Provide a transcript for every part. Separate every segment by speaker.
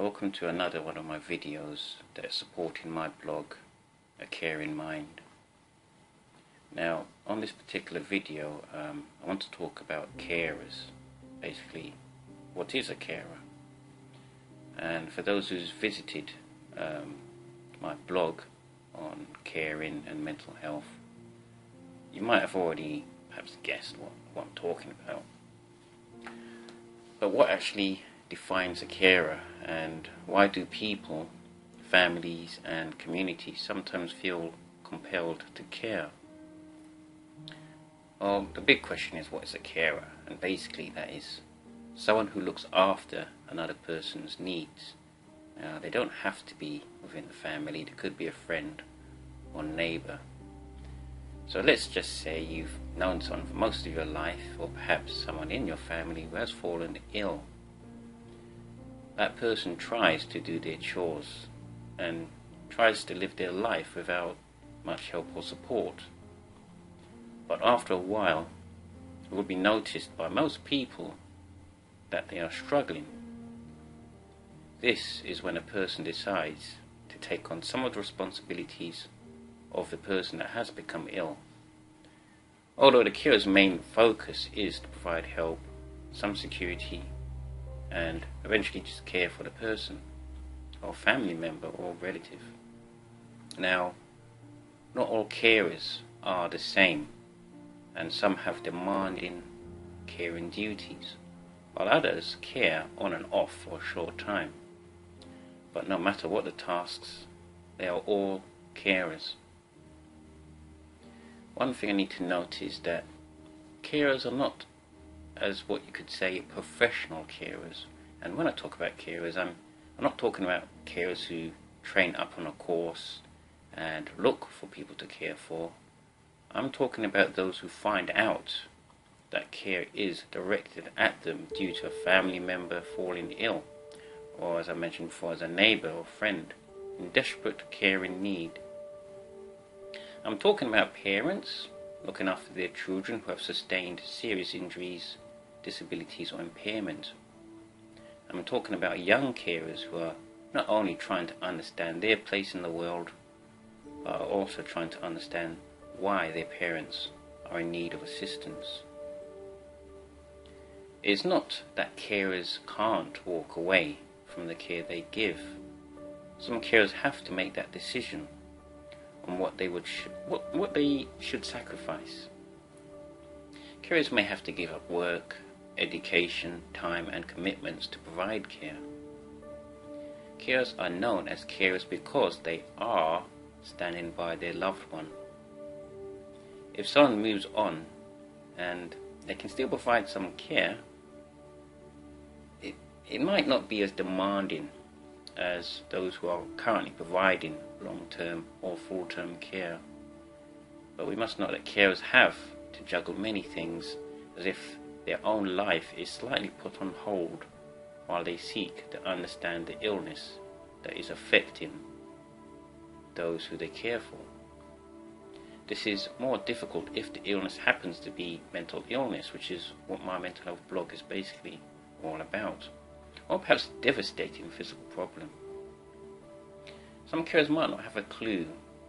Speaker 1: Welcome to another one of my videos that is supporting my blog, A Care in Mind. Now, on this particular video, I want to talk about carers. Basically, what is a carer? And for those who's visited my blog on caring and mental health, you might have already perhaps guessed what I'm talking about. But what actually defines a carer, and why do people, families and communities sometimes feel compelled to care? Well, the big question is, what is a carer? And basically that is someone who looks after another person's needs. Now, they don't have to be within the family, they could be a friend or neighbour. So let's just say you've known someone for most of your life, or perhaps someone in your family who has fallen ill. That person tries to do their chores and tries to live their life without much help or support. But after a while, it will be noticed by most people that they are struggling. This is when a person decides to take on some of the responsibilities of the person that has become ill. Although the carer's main focus is to provide help, some security, and eventually just care for the person, or family member or relative. Now, not all carers are the same, and some have demanding caring duties, while others care on and off for a short time. But no matter what the tasks, they are all carers. One thing I need to note is that carers are not, as what you could say, professional carers. And when I talk about carers, I'm not talking about carers who train up on a course and look for people to care for. I'm talking about those who find out that care is directed at them due to a family member falling ill, or as I mentioned before, as a neighbour or friend in desperate care in need. I'm talking about parents looking after their children who have sustained serious injuries, disabilities or impairment. I'm talking about young carers who are not only trying to understand their place in the world, but are also trying to understand why their parents are in need of assistance. It's not that carers can't walk away from the care they give. Some carers have to make that decision on what they should sacrifice. Carers may have to give up work, education, time and commitments to provide care. Carers are known as carers because they are standing by their loved one. If someone moves on and they can still provide some care, it might not be as demanding as those who are currently providing long-term or full-term care. But we must note that carers have to juggle many things, as if their own life is slightly put on hold while they seek to understand the illness that is affecting those who they care for. This is more difficult if the illness happens to be mental illness, which is what my mental health blog is basically all about, or perhaps devastating physical problem. Some carers might not have a clue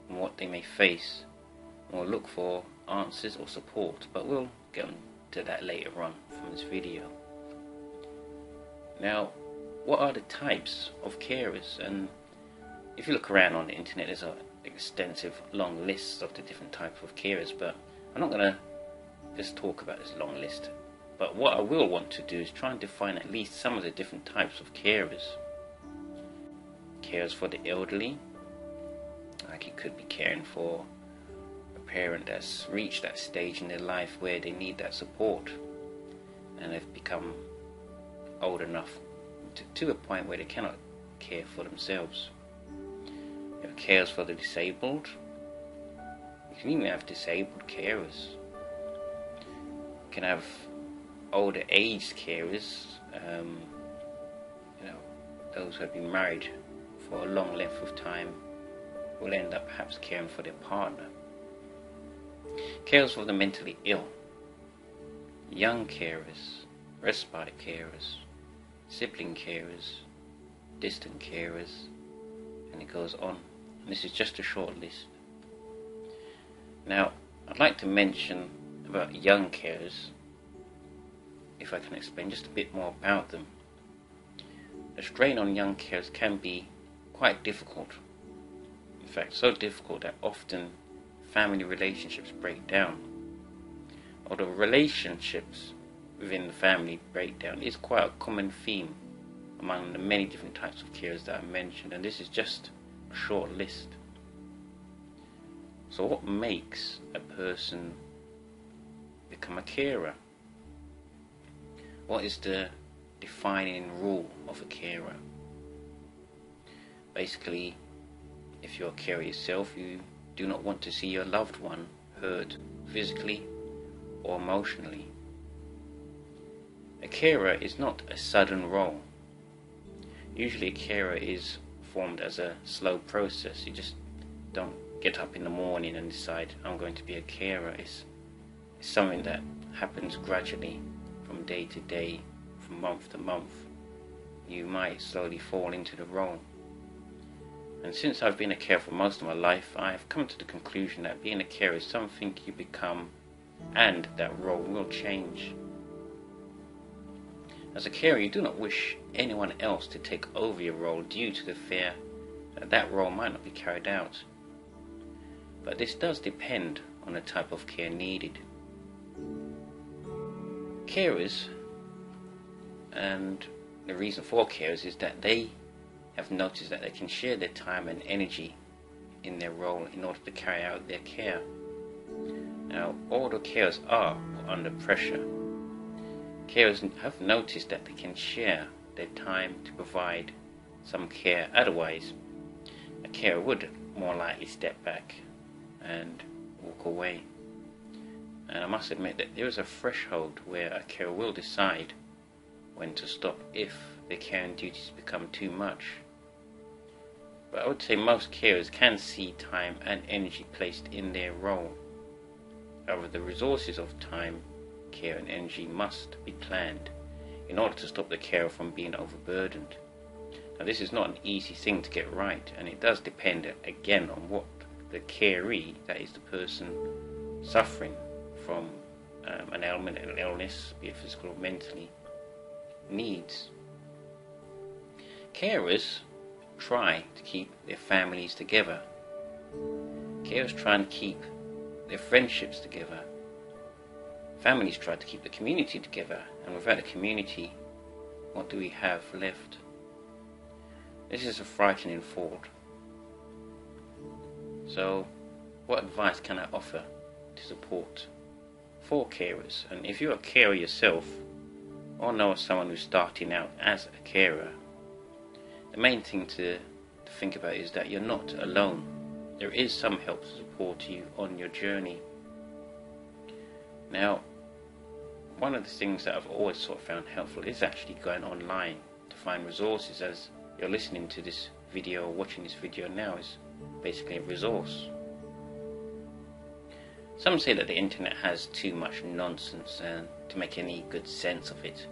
Speaker 1: on what they may face or look for answers or support, but we'll get to that later on from this video. Now, what are the types of carers? And if you look around on the internet, there's an extensive long list of the different types of carers, but I'm not going to just talk about this long list. But what I will want to do is try and define at least some of the different types of carers. Carers for the elderly, like it could be caring for a parent that's reached that stage in their life where they need that support and they've become old enough to a point where they cannot care for themselves. You have carers for the disabled. You can even have disabled carers. You can have older aged carers, those who have been married for a long length of time will end up perhaps caring for their partner. Carers for the mentally ill, young carers, respite carers, sibling carers, distant carers, and it goes on. And this is just a short list. Now, I'd like to mention about young carers, if I can explain just a bit more about them. The strain on young carers can be quite difficult. In fact, so difficult that often family relationships break down. Although relationships within the family breakdown is quite a common theme among the many different types of carers that I mentioned, and this is just a short list. So what makes a person become a carer? What is the defining rule of a carer? Basically, if you're a carer yourself, you do not want to see your loved one hurt physically or emotionally. A carer is not a sudden role. Usually a carer is formed as a slow process. You just don't get up in the morning and decide, I'm going to be a carer. It's something that happens gradually from day to day, from month to month. You might slowly fall into the role. And since I've been a carer for most of my life, I've come to the conclusion that being a carer is something you become, and that role will change. As a carer, you do not wish anyone else to take over your role due to the fear that that role might not be carried out. But this does depend on the type of care needed. Carers, and the reason for carers is that they have noticed that they can share their time and energy in their role in order to carry out their care. Now, although carers are under pressure, carers have noticed that they can share their time to provide some care. Otherwise, a carer would more likely step back and walk away. And I must admit that there is a threshold where a carer will decide when to stop if their caring duties become too much. But I would say most carers can see time and energy placed in their role. However, the resources of time, care and energy must be planned in order to stop the carer from being overburdened. Now, this is not an easy thing to get right, and it does depend again on what the caree, that is the person suffering from an ailment, an illness, be it physical or mentally, needs. Carers try to keep their families together. Carers try and keep their friendships together. Families try to keep the community together, and without the community, what do we have left? This is a frightening thought. So, what advice can I offer to support for carers? And if you're a carer yourself, or know of someone who's starting out as a carer, the main thing to think about is that you're not alone. There is some help to support you on your journey. Now, one of the things that I've always sort of found helpful is actually going online to find resources. As you're listening to this video or watching this video now, is basically a resource. Some say that the internet has too much nonsense to make any good sense of it.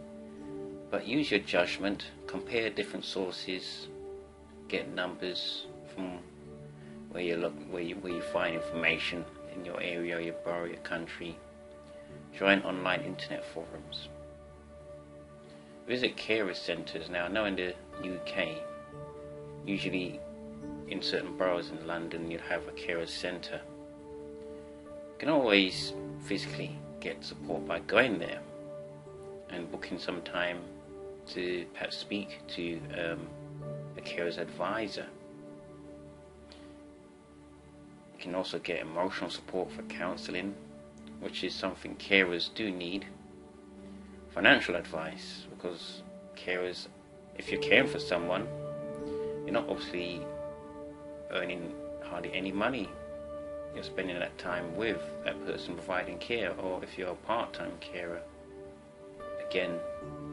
Speaker 1: But use your judgment, compare different sources, get numbers from where you look, where you find information in your area, your borough, your country. Join online internet forums. Visit carer centres. Now, I know in the UK, usually in certain boroughs in London, you'll have a carer centre. You can always physically get support by going there and booking some time to perhaps speak to a carer's advisor. You can also get emotional support for counselling, which is something carers do need. Financial advice, because carers, if you're caring for someone, you're not obviously earning hardly any money. You're spending that time with that person providing care. Or if you're a part-time carer, again,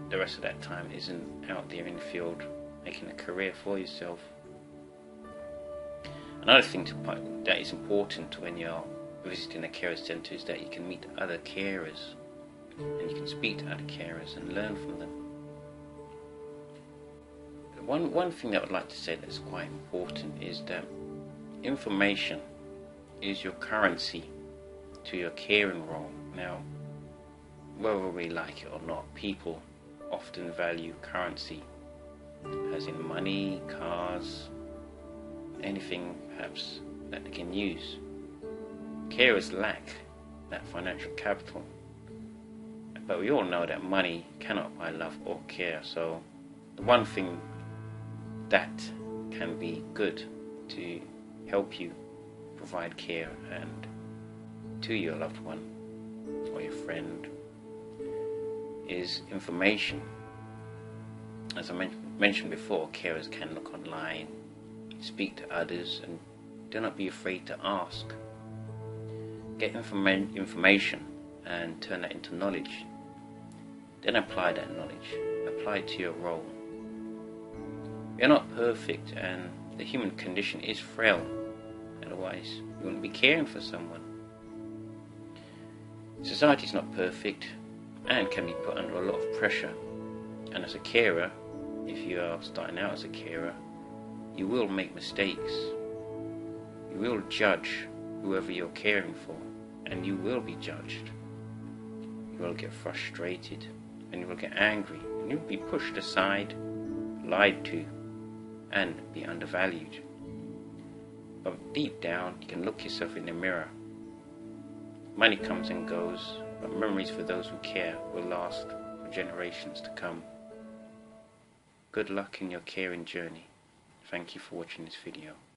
Speaker 1: the rest of that time isn't out there in the field making a career for yourself. Another thing that is important when you're visiting a carer centre is that you can meet other carers and you can speak to other carers and learn from them. One thing that I would like to say that's quite important is that information is your currency to your caring role. Now, whether we like it or not, people often value currency, as in money, cars, anything perhaps that they can use. Carers lack that financial capital, but we all know that money cannot buy love or care. So the one thing that can be good to help you provide care and to your loved one or your friend is information. As I mentioned before, carers can look online, speak to others, and do not be afraid to ask. Get information and turn that into knowledge. Then apply that knowledge. Apply it to your role. We are not perfect, and the human condition is frail. Otherwise, you wouldn't be caring for someone. Society is not perfect and can be put under a lot of pressure. And as a carer, if you are starting out as a carer, you will make mistakes. You will judge whoever you're caring for, and you will be judged. You will get frustrated, and you will get angry, and you will be pushed aside, lied to, and be undervalued. But deep down, you can look yourself in the mirror. Money comes and goes, but memories for those who care will last for generations to come. Good luck in your caring journey. Thank you for watching this video.